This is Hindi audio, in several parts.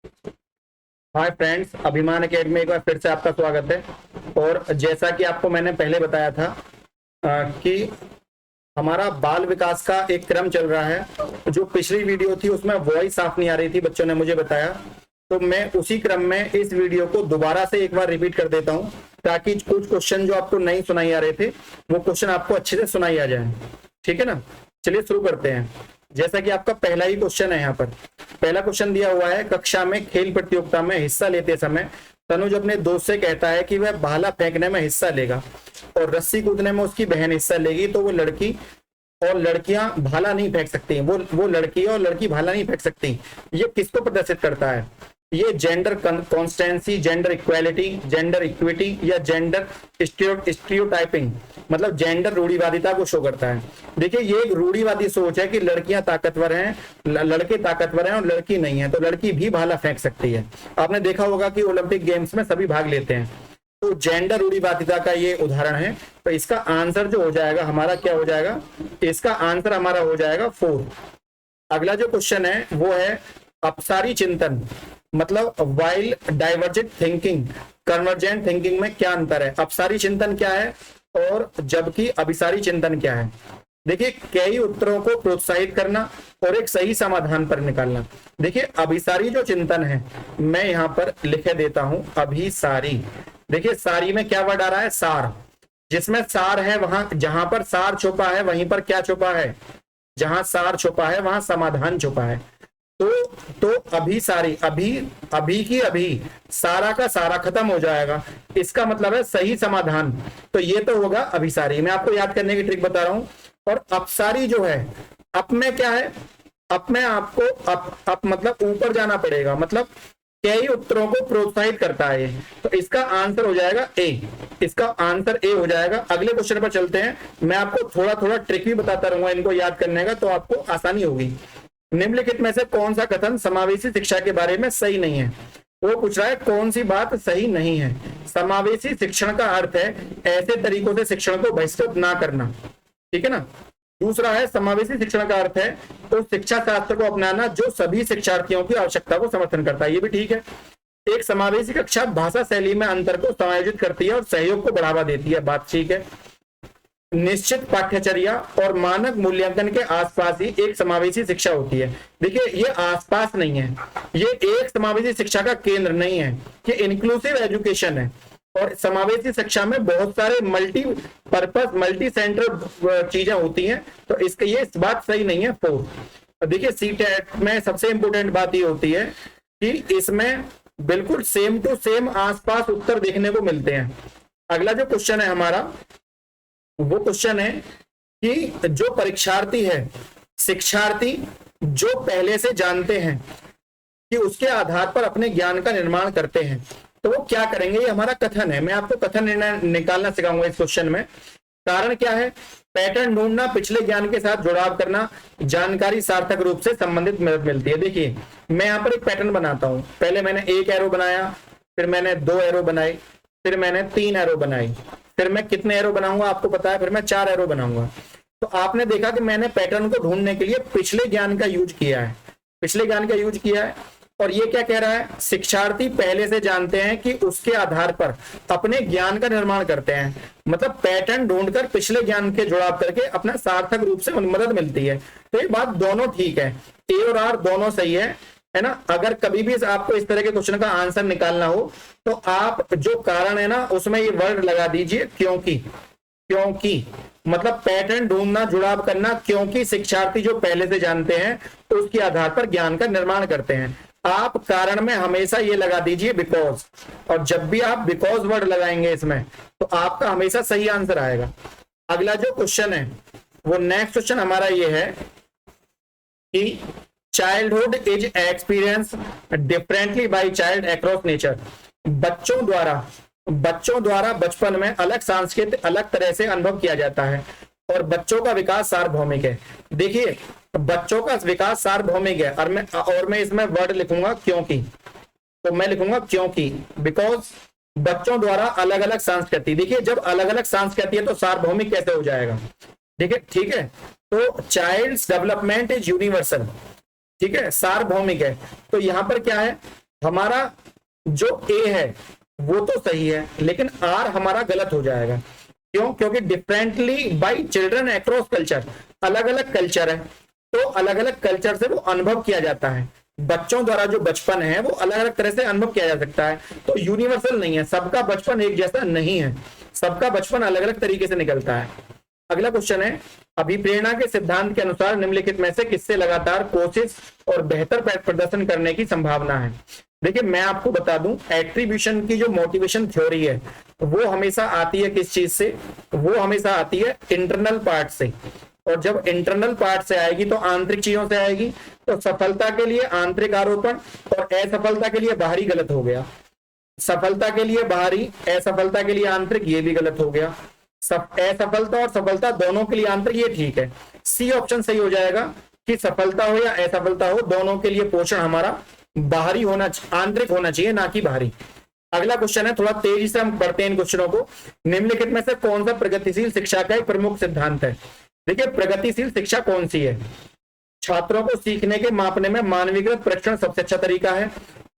हाय फ्रेंड्स, अभिमान एकेडमी एक बार फिर से आपका स्वागत है। और जैसा कि आपको मैंने पहले बताया था कि हमारा बाल विकास का एक क्रम चल रहा है। जो पिछली वीडियो थी उसमें वॉइस साफ नहीं आ रही थी, बच्चों ने मुझे बताया, तो मैं उसी क्रम में इस वीडियो को दोबारा से एक बार रिपीट कर देता हूं, ताकि कुछ क्वेश्चन जो आपको नहीं सुनाई आ रहे थे वो क्वेश्चन आपको अच्छे से सुनाई आ जाए। ठीक है ना? चलिए शुरू करते हैं। जैसा कि आपका पहला ही क्वेश्चन है, यहाँ पर पहला क्वेश्चन दिया हुआ है, कक्षा में खेल प्रतियोगिता में हिस्सा लेते समय तनुज अपने दोस्त से कहता है कि वह भाला फेंकने में हिस्सा लेगा और रस्सी कूदने में उसकी बहन हिस्सा लेगी, तो वो लड़की और लड़कियां भाला नहीं फेंक सकती, वो लड़की और लड़की भाला नहीं फेंक सकती। ये किसको प्रदर्शित करता है? ये gender constituency, gender equality, gender equity या जेंडर स्टीरियोटाइपिंग, मतलब जेंडर रूढ़िवादिता को शो करता है। देखिए, ये एक रूढ़िवादी सोच है कि लड़कियां ताकतवर हैं, लड़के ताकतवर हैं और लड़की नहीं है, तो लड़की भी भाला फेंक सकती है। आपने देखा होगा कि ओलंपिक गेम्स में सभी भाग लेते हैं, तो जेंडर रूढ़िवादिता का ये उदाहरण है। तो इसका आंसर जो हो जाएगा हमारा, क्या हो जाएगा? इसका आंसर हमारा हो जाएगा 4। अगला जो क्वेश्चन है वो है अपसारी चिंतन, मतलब while divergent thinking convergent thinking में क्या अंतर है? अपसारी चिंतन क्या है और जबकि अभिसारी चिंतन क्या है? देखिए, कई उत्तरों को प्रोत्साहित करना और एक सही समाधान पर निकालना। देखिए, अभिसारी जो चिंतन है, मैं यहां पर लिख देता हूं अभिसारी। देखिए, सारी में क्या वर्ड आ रहा है? सार। जिसमें सार है, वहां जहां पर सार छुपा है वहीं पर क्या छुपा है? जहां सार छुपा है वहां समाधान छुपा है। तो तो अभी सारी, अभी अभी की अभी, सारा का सारा खत्म हो जाएगा, इसका मतलब है सही समाधान। तो ये तो होगा अभिसारी। मैं आपको याद करने की ट्रिक बता रहा हूं। और अपसारी जो है, अप में क्या है? अप में आपको अप मतलब ऊपर जाना पड़ेगा, मतलब कई उत्तरों को प्रोत्साहित करता है। तो इसका आंसर हो जाएगा ए। इसका आंसर ए हो जाएगा। अगले क्वेश्चन पर चलते हैं। मैं आपको थोड़ा थोड़ा ट्रिक भी बताता रहूंगा इनको याद करने का, तो आपको आसानी होगी। निम्नलिखित में से कौन सा कथन समावेशी शिक्षा के बारे में सही नहीं है? वो पूछ रहा है कौन सी बात सही नहीं है। समावेशी शिक्षण का अर्थ है ऐसे तरीकों से शिक्षण को बहिष्कृत ना करना। ठीक है ना? दूसरा है समावेशी शिक्षण का अर्थ है तो शिक्षा शास्त्र को अपनाना जो सभी शिक्षार्थियों की आवश्यकता को समर्थन करता है। ये भी ठीक है। एक समावेशी कक्षा भाषा शैली में अंतर को समायोजित करती है और सहयोग को बढ़ावा देती है। बात ठीक है। निश्चित पाठ्यचर्या और मानक मूल्यांकन के आसपास ही एक समावेशी शिक्षा होती है। देखिए, ये आसपास नहीं है, ये एक समावेशी शिक्षा का केंद्र नहीं है, ये इंक्लूसिव एजुकेशन है। और समावेशी शिक्षा में बहुत सारे मल्टी पर्पस, मल्टी सेंटर चीजें होती हैं, तो इसके ये इस बात सही नहीं है। 4। देखिए, सीटेट में सबसे इंपोर्टेंट बात ये होती है कि इसमें बिल्कुल सेम टू सेम आसपास उत्तर देखने को मिलते हैं। अगला जो क्वेश्चन है हमारा, वो क्वेश्चन है कि जो परीक्षार्थी है, शिक्षार्थी जो पहले से जानते हैं कि उसके आधार पर अपने ज्ञान का निर्माण करते हैं, तो वो क्या करेंगे? ये हमारा कथन है। मैं आपको कथन निकालना सिखाऊंगा इस क्वेश्चन में। कारण क्या है? पैटर्न ढूंढना, पिछले ज्ञान के साथ जुड़ाव करना, जानकारी सार्थक रूप से संबंधित मदद मिलती है। देखिए, मैं यहाँ पर एक पैटर्न बनाता हूं। पहले मैंने एक एरो बनाया, फिर मैंने 2 एरो बनाई, फिर मैंने 3 एरो बनाई, फिर मैं कितने एरो बनाऊंगा आपको पता है? फिर मैं 4 एरो बनाऊंगा। तो आपने देखा कि मैंने पैटर्न को ढूंढने के लिए पिछले ज्ञान का यूज किया है, पिछले ज्ञान का यूज किया है। और ये क्या कह रहा है? शिक्षार्थी पहले से जानते हैं कि उसके आधार पर अपने ज्ञान का निर्माण करते हैं, मतलब पैटर्न ढूंढकर पिछले ज्ञान के जुड़ाव करके अपना सार्थक रूप से मदद मिलती है। तो ये बात दोनों ठीक है, ए और आर दोनों सही है ना? अगर कभी भी आपको इस तरह के क्वेश्चन का आंसर निकालना हो तो आप जो कारण है ना उसमें ये वर्ड लगा दीजिए, क्योंकि। क्योंकि मतलब पैटर्न ढूंढना, जुड़ाव करना, क्योंकि शिक्षार्थी जो पहले से जानते हैं तो उसके आधार पर ज्ञान का निर्माण करते हैं। आप कारण में हमेशा ये लगा दीजिए बिकॉज, और जब भी आप बिकॉज वर्ड लगाएंगे इसमें तो आपका हमेशा सही आंसर आएगा। अगला जो क्वेश्चन है वो नेक्स्ट क्वेश्चन हमारा ये है कि childhood is experience differently by child across nature. बच्चों द्वारा बचपन में अलग सांस्कृतिक, अलग तरह से अनुभव किया जाता है और बच्चों का विकास सार्वभौमिक है। देखिए, बच्चों का विकास सार्वभौमिक है और मैं इसमें वर्ड लिखूंगा क्योंकि। तो मैं लिखूंगा क्योंकि, बिकॉज बच्चों द्वारा अलग अलग संस्कृति। देखिए, जब अलग अलग संस्कृति है तो सार्वभौमिक कैसे हो जाएगा? ठीक है, ठीक है। तो चाइल्ड्स डेवलपमेंट इज यूनिवर्सल, ठीक है, सार्वभौमिक है। तो यहां पर क्या है? हमारा जो ए है वो तो सही है, लेकिन आर हमारा गलत हो जाएगा। क्यों? क्योंकि differently by children across culture, अलग अलग कल्चर है, तो अलग अलग कल्चर से वो अनुभव किया जाता है। बच्चों द्वारा जो बचपन है वो अलग अलग तरह से अनुभव किया जा सकता है, तो यूनिवर्सल नहीं है, सबका बचपन एक जैसा नहीं है, सबका बचपन अलग अलग तरीके से निकलता है। अगला क्वेश्चन है, अभिप्रेरणा के सिद्धांत के अनुसार निम्नलिखित में से किससे लगातार कोशिश और बेहतर प्रदर्शन करने की संभावना है? देखिए मैं आपको बता दूं, एट्रीब्यूशन की जो मोटिवेशन थ्योरी है वो हमेशा आती है किस चीज से? वो हमेशा आती है इंटरनल पार्ट से, और जब इंटरनल पार्ट से आएगी तो आंतरिक चीजों से आएगी। तो सफलता के लिए आंतरिक आरोपण और असफलता के लिए बाहरी गलत हो गया, सफलता के लिए बाहरी, असफलता के लिए आंतरिक, ये भी गलत हो गया। असफलता और सफलता दोनों के लिए आंतरिक, ये ठीक है। सी ऑप्शन सही हो जाएगा कि सफलता हो या असफलता हो, दोनों के लिए पोषण हमारा बाहरी होना, आंतरिक होना चाहिए, ना कि बाहरी। अगला क्वेश्चन है, थोड़ा तेजी से हम पढ़ते हैं इन क्वेश्चनों को। निम्नलिखित में से कौन सा प्रगतिशील शिक्षा का एक प्रमुख सिद्धांत है? देखिए प्रगतिशील शिक्षा कौन सी है? छात्रों को सीखने के मापने में मानवीकृत परीक्षण सबसे अच्छा तरीका है।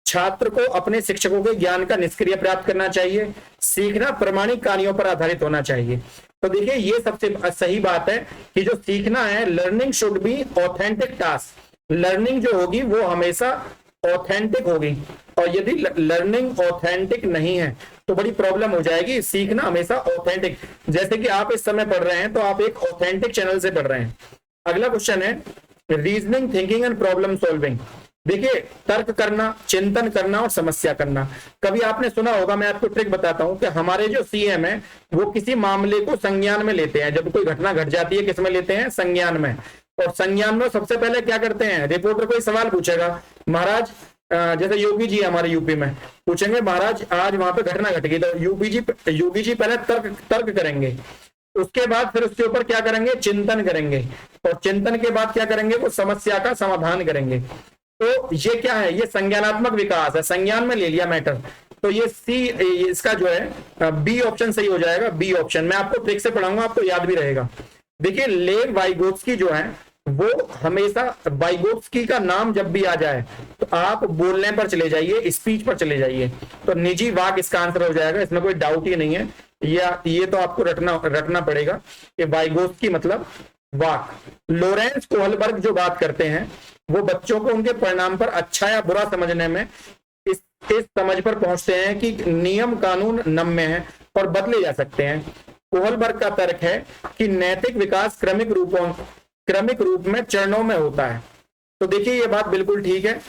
छात्र को अपने शिक्षकों के ज्ञान का निष्क्रिय प्राप्त करना चाहिए। सीखना प्रमाणिक कहानियों पर आधारित होना चाहिए। तो देखिए ये सबसे सही बात है कि जो सीखना है, learning should be authentic task. Learning जो होगी वो हमेशा ऑथेंटिक होगी, और यदि लर्निंग ऑथेंटिक नहीं है तो बड़ी प्रॉब्लम हो जाएगी। सीखना हमेशा ऑथेंटिक, जैसे कि आप इस समय पढ़ रहे हैं तो आप एक ऑथेंटिक चैनल से पढ़ रहे हैं। अगला क्वेश्चन है, reasoning, thinking and problem solving. देखिए तर्क करना, चिंतन करना और समस्या करना। कभी आपने सुना होगा, मैं आपको ट्रिक बताता हूं कि हमारे जो सीएम है वो किसी मामले को संज्ञान में लेते हैं। जब कोई घटना घट जाती है किसमें लेते हैं? संज्ञान में। और संज्ञान में सबसे पहले क्या करते हैं? रिपोर्टर कोई सवाल पूछेगा, महाराज जैसे योगी जी हमारे यूपी में पूछेंगे, महाराज आज वहां पे घटना घट गई, तो योगी जी पहले तर्क करेंगे, उसके बाद फिर उसके ऊपर क्या करेंगे? चिंतन करेंगे, और चिंतन के बाद क्या करेंगे? वो समस्या का समाधान करेंगे। तो ये क्या है? ये संज्ञानात्मक विकास है, संज्ञान में ले लिया मैटर। तो ये सी, इसका जो है बी ऑप्शन सही हो जाएगा। बी ऑप्शन मैं आपको ट्रिक से पढ़ाऊंगा, आपको याद भी रहेगा। देखिए लेव वाइगोत्स्की जो है वो हमेशा, वाइगोत्स्की का नाम जब भी आ जाए तो आप बोलने पर चले जाइए, स्पीच पर चले जाइए। तो निजी वाक इसका आंसर हो जाएगा, इसमें कोई डाउट ही नहीं है। या ये तो आपको रटना पड़ेगा कि वाइगोत्स्की मतलब वाक। लोरेंस कोहलबर्ग जो बात करते हैं वो बच्चों को उनके परिणाम पर अच्छा या बुरा समझने में इस समझ पर पहुंचते हैं कि नियम कानून नम्य है और बदले जा सकते हैं। कोहलबर्ग का तर्क है कि नैतिक विकास क्रमिक रूप में चरणों में होता है। तो देखिए ये बात बिल्कुल ठीक है।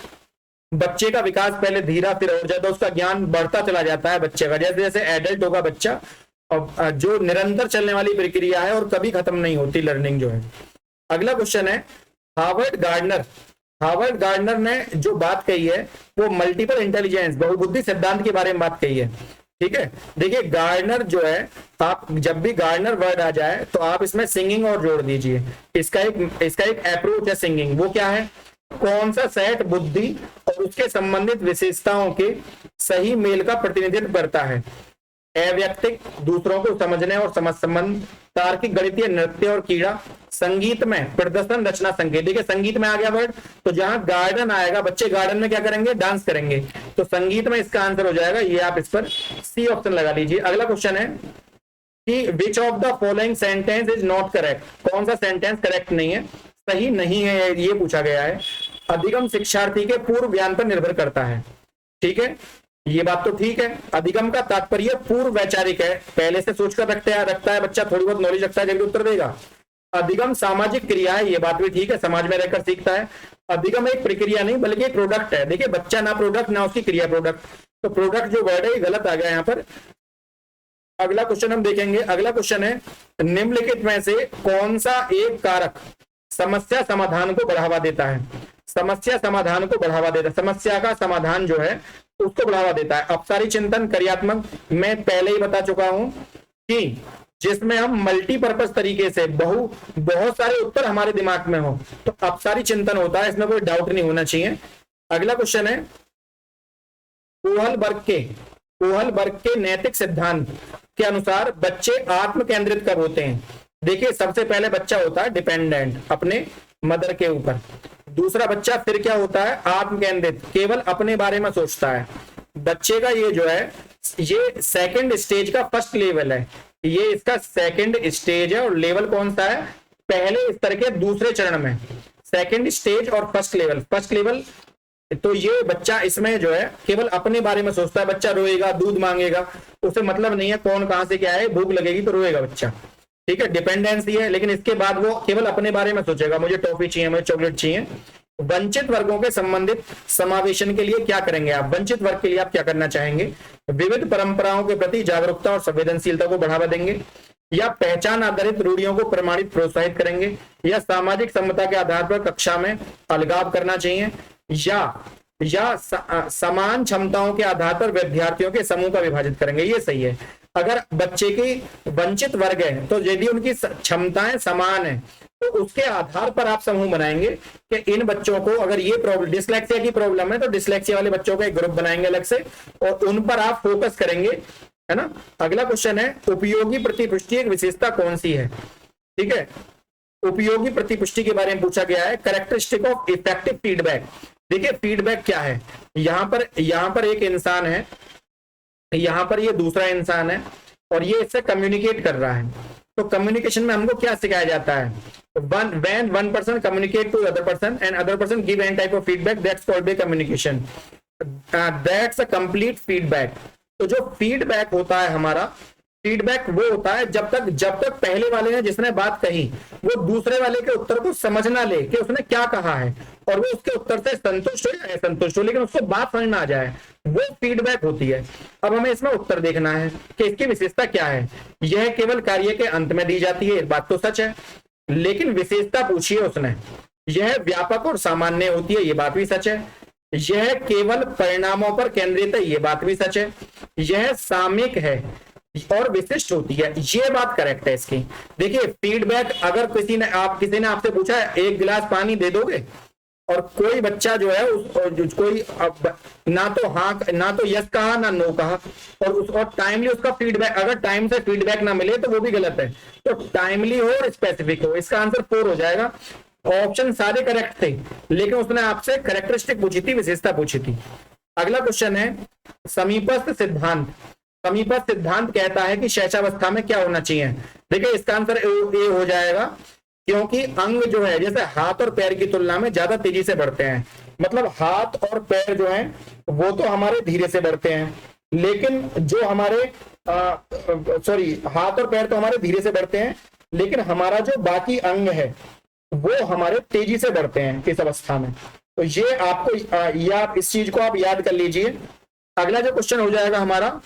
बच्चे का विकास पहले धीरा फिर और ज्यादा, उसका ज्ञान बढ़ता चला जाता है बच्चे का, जैसे जैसे एडल्ट होगा बच्चा, और जो निरंतर चलने वाली प्रक्रिया है और कभी खत्म नहीं होती लर्निंग जो है। अगला क्वेश्चन है, हार्वर्ड गार्डनर ने जो बात कही है वो मल्टीपल इंटेलिजेंस, बहुबुद्धि सिद्धांत के बारे में बात कही है। ठीक है, देखिए गार्डनर जो है, आप जब भी गार्डनर वर्ड आ जाए तो आप इसमें सिंगिंग और जोड़ दीजिए। इसका एक अप्रोच है सिंगिंग। वो क्या है? कौन सा सेट बुद्धि और उसके संबंधित विशेषताओं के सही मेल का प्रतिनिधित्व करता है? अव्यक्तिक, दूसरों को समझने और समझ संबंध, तार्किक, गणितीय, नृत्य और कीड़ा, संगीत में प्रदर्शन, रचना, संगीत। देखिए संगीत में आ गया वर्ड, तो जहां गार्डन आएगा, बच्चे गार्डन में क्या करेंगे? डांस करेंगे। तो संगीत में इसका आंसर हो जाएगा, ये आप इस पर सी ऑप्शन लगा लीजिए। अगला क्वेश्चन है कि which of the following sentence is not correct? कौन सा सेंटेंस करेक्ट नहीं है, सही नहीं है, ये पूछा गया है। अधिगम शिक्षार्थी के पूर्व ज्ञान पर निर्भर करता है। ठीक है, ये बात तो ठीक है। अधिगम का तात्पर्य पूर्व वैचारिक है, पहले से सोचकर रखता है बच्चा, थोड़ी बहुत नॉलेज रखता है जब उत्तर देगा। अधिगम सामाजिक क्रिया है, ये बात भी ठीक है, समाज में रहकर सीखता है। अधिगम एक प्रक्रिया नहीं बल्कि एक प्रोडक्ट है। देखिए बच्चा ना प्रोडक्ट ना उसकी क्रिया प्रोडक्ट, तो प्रोडक्ट जो वर्ड है ये गलत आ गया यहाँ पर। अगला क्वेश्चन हम देखेंगे। अगला क्वेश्चन है, निम्नलिखित में से कौन सा एक कारक समस्या समाधान को बढ़ावा देता है? समस्या समाधान को बढ़ावा देता है, समस्या का समाधान जो है उसको बढ़ावा देता है। अपसारी चिंतन, क्रियात्मक, मैं पहले ही बता चुका हूं कि जिसमें हम मल्टीपर्पज तरीके से बहुत सारे उत्तर हमारे दिमाग में हो तो अपसारी चिंतन होता है, इसमें कोई डाउट नहीं होना चाहिए। अगला क्वेश्चन है, कोहलबर्ग के नैतिक सिद्धांत के अनुसार बच्चे आत्म केंद्रित कब होते हैं? देखिए सबसे पहले बच्चा होता है डिपेंडेंट, अपने मदर के ऊपर। दूसरा बच्चा फिर क्या होता है, आत्म केंद्रित, केवल अपने बारे में सोचता है। बच्चे का ये जो है, ये सेकंड स्टेज का फर्स्ट लेवल है, ये इसका सेकंड स्टेज है। और लेवल कौन सा है, पहले स्तर के दूसरे चरण में, सेकंड स्टेज और फर्स्ट लेवल। फर्स्ट लेवल तो ये बच्चा इसमें जो है केवल अपने बारे में सोचता है। बच्चा रोएगा, दूध मांगेगा, उसे मतलब नहीं है कौन कहां से क्या है, भूख लगेगी तो रोएगा बच्चा, ठीक है, डिपेंडेंसी है। लेकिन इसके बाद वो केवल अपने बारे में सोचेगा, मुझे टॉफी चाहिए, मुझे चॉकलेट चाहिए। वंचित वर्गों के संबंधित समावेशन के लिए क्या करेंगे आप, वंचित वर्ग के लिए आप क्या करना चाहेंगे, विविध परंपराओं के प्रति जागरूकता और संवेदनशीलता को बढ़ावा देंगे, या पहचान आधारित रूढ़ियों को प्रमाणित प्रोत्साहित करेंगे, या सामाजिक समता के आधार पर कक्षा में अलगाव करना चाहिए, या समान क्षमताओं के आधार पर विद्यार्थियों के समूह का विभाजित करेंगे। ये सही है। अगर बच्चे की वंचित वर्ग है तो यदि उनकी क्षमताएं समान है तो उसके आधार पर आप समूह बनाएंगे कि इन बच्चों को, अगर ये प्रॉब्लम डिसलेक्सिया की प्रॉब्लम है तो डिसलेक्सिया वाले बच्चों का एक ग्रुप बनाएंगे अलग से और उन पर आप फोकस करेंगे, है ना। अगला क्वेश्चन है, उपयोगी प्रतिपुष्टि एक विशेषता कौन सी है, ठीक है। उपयोगी प्रतिपुष्टि के बारे में पूछा गया है, कैरेक्टरिस्टिक ऑफ इफेक्टिव फीडबैक। देखिए फीडबैक क्या है, यहाँ पर एक इंसान है, यहाँ पर ये दूसरा इंसान है और ये इससे कम्युनिकेट कर रहा है। तो कम्युनिकेशन में हमको क्या सिखाया जाता है, when one person communicate to other person and other person give any type of feedback, that's called by communication, that's a complete feedback। तो जो फीडबैक होता है हमारा, फीडबैक वो होता है जब तक पहले वाले ने जिसने बात कही वो दूसरे वाले के उत्तर को समझ ना ले कि उसने क्या कहा है और वो उसके उत्तर से संतुष्ट हो या असंतुष्ट हो, लेकिन उसको बात समझ ना आ जाए, वो फीडबैक होती है। अब हमें इसमें उत्तर देखना है कि इसकी विशेषता क्या है। यह केवल कार्य के अंत में दी जाती है, बात तो सच है, लेकिन विशेषता पूछी है उसने। यह व्यापक और सामान्य होती है, ये बात भी सच है। यह केवल परिणामों पर केंद्रित है, ये बात भी सच है। यह सामयिक है और विशिष्ट होती है, ये बात करेक्ट है इसकी। देखिए फीडबैक, अगर किसी ने आपसे पूछा है एक गिलास पानी दे दोगे, और कोई बच्चा जो है कोई ना तो हाँ ना तो यस कहा ना नो कहा, और टाइमली उसका फीडबैक, अगर टाइम से फीडबैक ना मिले तो वो भी गलत है। तो टाइमली हो और स्पेसिफिक हो, इसका आंसर 4 हो जाएगा। ऑप्शन सारे करेक्ट थे, लेकिन उसने आपसे कैरेक्टरिस्टिक पूछी थी, विशेषता पूछी थी। अगला क्वेश्चन है, समीपस्थ सिद्धांत। समीपस्थ सिद्धांत कहता है कि शैशवावस्था में क्या होना चाहिए। देखिए इसका आंसर ए हो जाएगा, क्योंकि अंग जो है जैसे हाथ और पैर की तुलना में ज्यादा तेजी से बढ़ते हैं। मतलब हाथ और पैर जो हैं वो तो हमारे धीरे से बढ़ते हैं, लेकिन जो हमारे हाथ और पैर तो हमारे धीरे से बढ़ते हैं, लेकिन हमारा जो बाकी अंग है वो हमारे तेजी से बढ़ते हैं किस अवस्था में। तो ये आपको आप इस चीज को आप याद कर लीजिए। अगला जो क्वेश्चन हो जाएगा हमारा,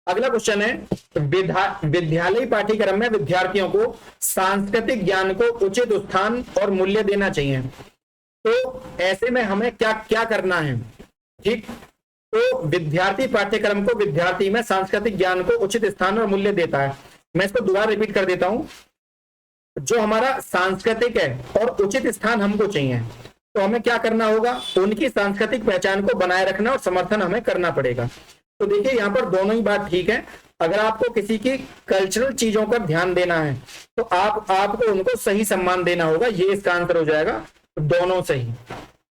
अगला क्वेश्चन है, विद्यालय पाठ्यक्रम में विद्यार्थियों को सांस्कृतिक ज्ञान को उचित स्थान और मूल्य देना चाहिए। तो ऐसे में हमें क्या क्या करना है, ठीक। तो विद्यार्थी पाठ्यक्रम को, विद्यार्थी में सांस्कृतिक ज्ञान को उचित स्थान और मूल्य देता है। मैं इसको दोबारा रिपीट कर देता हूं, जो हमारा सांस्कृतिक है और उचित स्थान हमको चाहिए, तो हमें क्या करना होगा, उनकी सांस्कृतिक पहचान को बनाए रखना और समर्थन हमें करना पड़ेगा। तो देखिए यहाँ पर दोनों ही बात ठीक है। अगर आपको किसी की कल्चरल चीजों पर ध्यान देना है तो आपको उनको सही सम्मान देना होगा, ये इसका आंसर हो जाएगा, दोनों सही।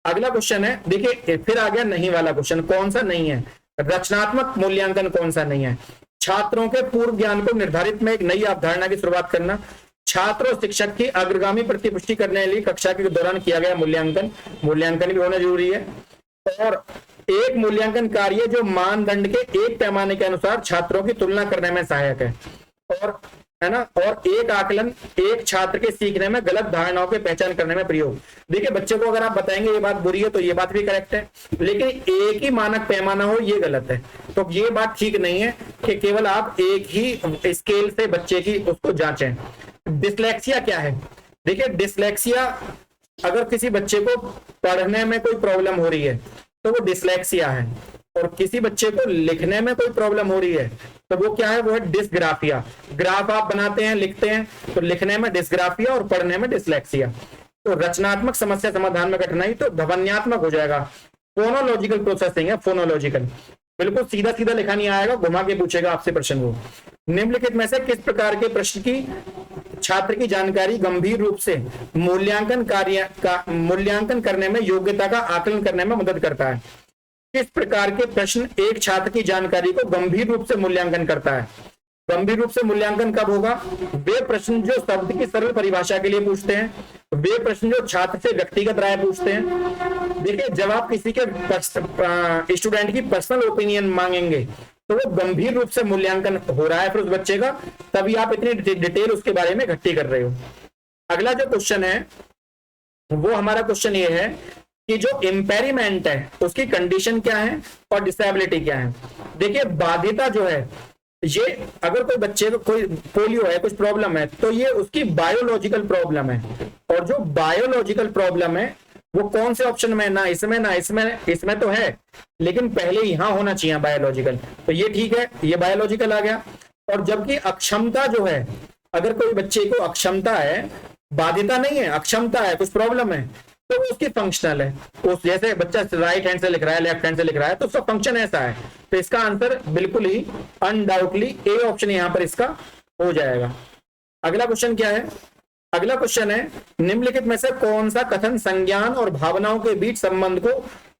अगला क्वेश्चन है, देखिए फिर आ गया नहीं वाला क्वेश्चन, कौन सा नहीं है, रचनात्मक मूल्यांकन कौन सा नहीं है। छात्रों के पूर्व ज्ञान को निर्धारित में एक नई अवधारणा की शुरुआत करना, छात्र और शिक्षक की अग्रगामी प्रतिपुष्टि करने के लिए कक्षा के दौरान किया गया मूल्यांकन भी होना जरूरी है। और एक मूल्यांकन कार्य जो मानदंड के एक पैमाने के अनुसार छात्रों की तुलना करने में सहायक है, और है ना, और एक आकलन एक छात्र के सीखने में गलत धारणाओं की पहचान करने में प्रयोग। देखिए बच्चे को अगर आप बताएंगे ये बात बुरी है तो ये बात भी करेक्ट है, लेकिन एक ही मानक पैमाना हो ये गलत है। तो ये बात ठीक नहीं है कि केवल आप एक ही स्केल से बच्चे की उसको जांचें। डिसलेक्सिया क्या है, देखिए डिसलेक्सिया, अगर किसी बच्चे को पढ़ने में कोई प्रॉब्लम हो रही है तो वो डिसलेक्सिया है, और किसी बच्चे को लिखने में कोई प्रॉब्लम हो रही है तो वो क्या है, वो है डिसग्राफिया। ग्राफ आप बनाते हैं, लिखते हैं, तो लिखने में डिसग्राफिया और पढ़ने में डिसलेक्सिया। तो रचनात्मक समस्या समाधान में कठिनाई तो ध्वन्यात्मक हो जाएगा। फोनोलॉजिकल प्रोसेसिंग है, फोनोलॉजिकल, बिल्कुल सीधा लिखा नहीं आएगा, घुमा के पूछेगा आपसे प्रश्न। वो निम्नलिखित में से किस प्रकार के प्रश्न की छात्र की जानकारी गंभीर रूप से मूल्यांकन करने में, योग्यता का आकलन करने में मदद करता है। किस प्रकार के प्रश्न एक छात्र की जानकारी को गंभीर रूप से मूल्यांकन करता है? गंभीर रूप से मूल्यांकन कब होगा? वे प्रश्न जो शब्द की सरल परिभाषा के लिए पूछते हैं, वे प्रश्न जो छात्र से व्यक्तिगत राय पूछते हैं। देखिए, जब आप किसी के स्टूडेंट की पर्सनल ओपिनियन मांगेंगे तो वो गंभीर रूप से मूल्यांकन हो रहा है फिर उस बच्चे का, तभी आप इतनी डिटेल उसके बारे में इकट्ठी कर रहे हो। अगला जो क्वेश्चन है वो हमारा क्वेश्चन ये है कि जो इम्पेरिमेंट है उसकी कंडीशन क्या है और डिसेबिलिटी क्या है। देखिए, बाधिता जो है, ये अगर कोई बच्चे को कोई पोलियो है, कुछ प्रॉब्लम है, तो ये उसकी बायोलॉजिकल प्रॉब्लम है। और जो बायोलॉजिकल प्रॉब्लम है वो कौन से ऑप्शन में? ना इसमें ना इसमें, इसमें तो है लेकिन पहले यहां होना चाहिए बायोलॉजिकल, तो ये ठीक है, ये बायोलॉजिकल आ गया। और जबकि अक्षमता जो है, अगर कोई बच्चे को अक्षमता है, बाधिता नहीं है, अक्षमता है, कुछ प्रॉब्लम है, तो वो उसकी फंक्शनल है। उस जैसे बच्चा राइट हैंड से लिख रहा है, लेफ्ट हैंड से लिख रहा है, तो उसका फंक्शन ऐसा है। तो इसका आंसर बिल्कुल ही अनडाउटली ए ऑप्शन यहां पर इसका हो जाएगा। अगला क्वेश्चन क्या है? अगला क्वेश्चन है, निम्नलिखित में से कौन सा कथन संज्ञान और भावनाओं के बीच संबंध को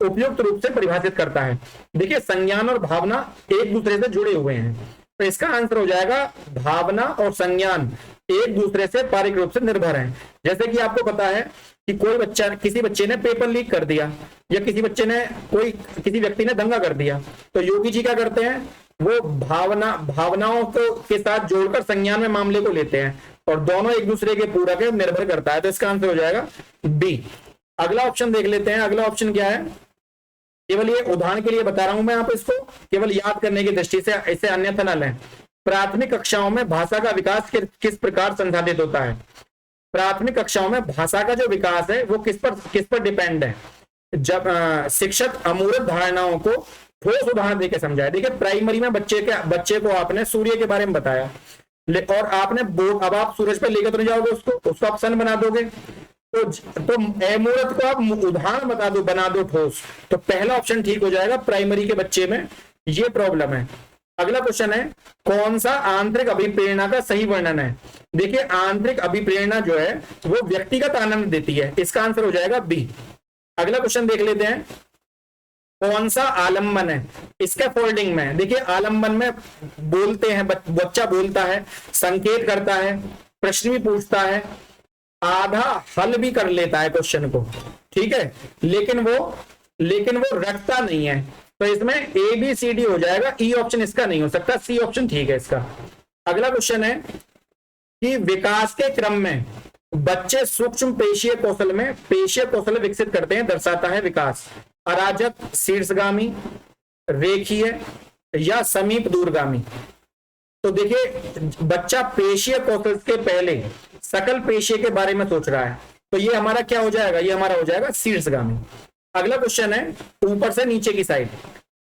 उपयुक्त रूप से परिभाषित करता है? देखिए, संज्ञान और भावना एक दूसरे से जुड़े हुए हैं, तो इसका आंसर हो जाएगा भावना और संज्ञान एक दूसरे से पारस्परिक रूप से निर्भर हैं। जैसे कि आपको पता है कि कोई बच्चा, किसी बच्चे ने पेपर लीक कर दिया, या किसी बच्चे ने किसी व्यक्ति ने दंगा कर दिया, तो योगी जी क्या करते हैं? वो भावनाओं को के साथ जोड़कर संज्ञान में मामले को लेते हैं, और दोनों एक दूसरे के पूरक है, निर्भर करता है। तो इसका आंसर हो जाएगा बी। अगला ऑप्शन देख लेते हैं। अगला ऑप्शन क्या है? केवल ये उदाहरण के लिए बता रहा हूं मैं, आप इसको केवल याद करने की दृष्टि से, इसे अन्यथा न लें। प्राथमिक कक्षाओं में भाषा का विकास किस प्रकार संसाधित होता है? प्राथमिक कक्षाओं में भाषा का जो विकास है वो किस पर डिपेंड है? जब शिक्षक अमूर्त धारणाओं को ठोस उदाहरण देकर समझाए। देखिए, प्राइमरी में बच्चे को आपने सूर्य के बारे में बताया, और आपने अब आप सूरज पे लेकर तो नहीं जाओगे उसको आप सन बना दोगे, तो अमूर्त को आप उदाहरण बना दो ठोस। तो पहला ऑप्शन ठीक हो जाएगा, प्राइमरी के बच्चे में ये प्रॉब्लम है। अगला क्वेश्चन है, कौन सा आंतरिक अभिप्रेरणा का सही वर्णन है? देखिए, आंतरिक अभिप्रेरणा जो है वो व्यक्तिगत आनंद देती है, इसका आंसर हो जाएगा बी। अगला क्वेश्चन देख लेते हैं, कौन सा आलंबन है? इसका फोल्डिंग में, देखिए आलंबन में बोलते हैं, बच्चा बोलता है, संकेत करता है, प्रश्न भी पूछता है, आधा हल भी कर लेता है क्वेश्चन को, ठीक है, लेकिन वो रखता नहीं है। तो इसमें ए बी सी डी हो जाएगा, ई ऑप्शन इसका नहीं हो सकता, सी ऑप्शन ठीक है इसका। अगला क्वेश्चन है कि विकास के क्रम में बच्चे सूक्ष्म पेशीय कौशल विकसित करते हैं, दर्शाता है विकास। अराजक, शीर्षगामी, रेखीय या समीप दूरगामी। तो देखिए, बच्चा पेशीय कौशल के पहले सकल पेशीय के बारे में सोच रहा है, तो ये हमारा क्या हो जाएगा? ये हमारा हो जाएगा शीर्षगामी। अगला क्वेश्चन है ऊपर से नीचे की साइड।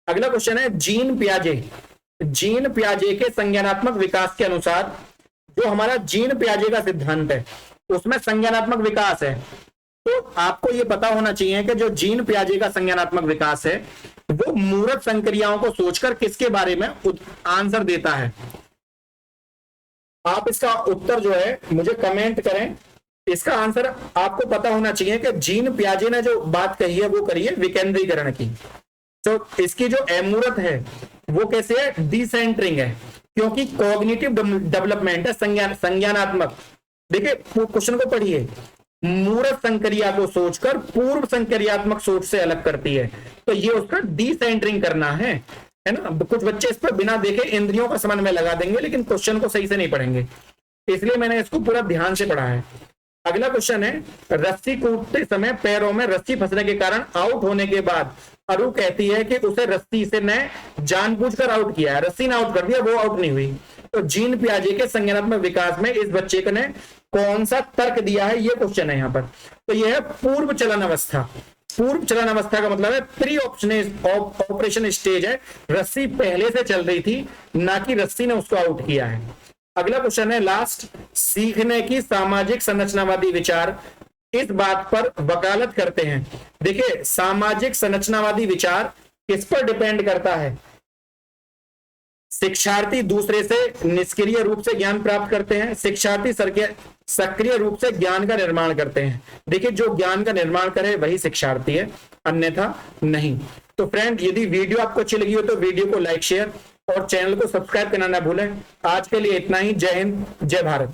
अगला क्वेश्चन है, जीन पियाजे के संज्ञानात्मक विकास के अनुसार, जो हमारा जीन पियाजे का सिद्धांत है उसमें संज्ञानात्मक विकास है, तो आपको ये पता होना चाहिए कि जो जीन पियाजे का संज्ञानात्मक विकास है वो मूर्त संक्रियाओं को सोचकर किसके बारे में आंसर देता है। आप इसका उत्तर जो है मुझे कमेंट करें। इसका आंसर आपको पता होना चाहिए कि जीन पियाजे ने जो बात कही है वो करी है विकेंद्रीकरण की। तो इसकी जो अमूर्त है वो कैसे है? डिसेंटरिंग है, क्योंकि कॉग्निटिव डेवलपमेंट है, संज्ञानात्मक। देखिए, क्वेश्चन को पढ़िए, मूर्त संक्रिया को सोचकर पूर्व संक्रियात्मक सोच से अलग करती है, तो ये उसका डिसेंटरिंग करना है ना। कुछ बच्चे इस पर बिना देखे इंद्रियों का समन्वय लगा देंगे, लेकिन क्वेश्चन को सही से नहीं पढ़ेंगे, इसलिए मैंने इसको पूरा ध्यान से पढ़ा है। अगला क्वेश्चन है, रस्सी कूदते समय पैरों में रस्सी फंसने के कारण आउट होने के बाद अरु कहती है कि उसे रस्सी से ने जानबूझकर आउट किया है, रस्सी ने आउट कर दिया, वो आउट नहीं हुई। तो जीन पियाजे के संज्ञानात्मक विकास में इस बच्चे ने कौन सा तर्क दिया है, ये क्वेश्चन है यहाँ पर। तो यह है पूर्व चलन अवस्था। पूर्व चलन अवस्था का मतलब है प्री ऑपरेशन स्टेज है, रस्सी पहले से चल रही थी, ना कि रस्सी ने उसको आउट किया है। अगला क्वेश्चन है लास्ट, सीखने की सामाजिक संरचनावादी विचार इस बात पर वकालत करते हैं। देखिए, सामाजिक संरचनावादी विचार किस पर डिपेंड करता है? शिक्षार्थी दूसरे से निष्क्रिय रूप से ज्ञान प्राप्त करते हैं, शिक्षार्थी सक्रिय रूप से ज्ञान का निर्माण करते हैं। देखिए, जो ज्ञान का निर्माण करे वही शिक्षार्थी है, अन्यथा नहीं। तो फ्रेंड, यदि वीडियो आपको अच्छी लगी हो तो वीडियो को लाइक, शेयर और चैनल को सब्सक्राइब करना ना भूलें। आज के लिए इतना ही। जय हिंद, जय भारत।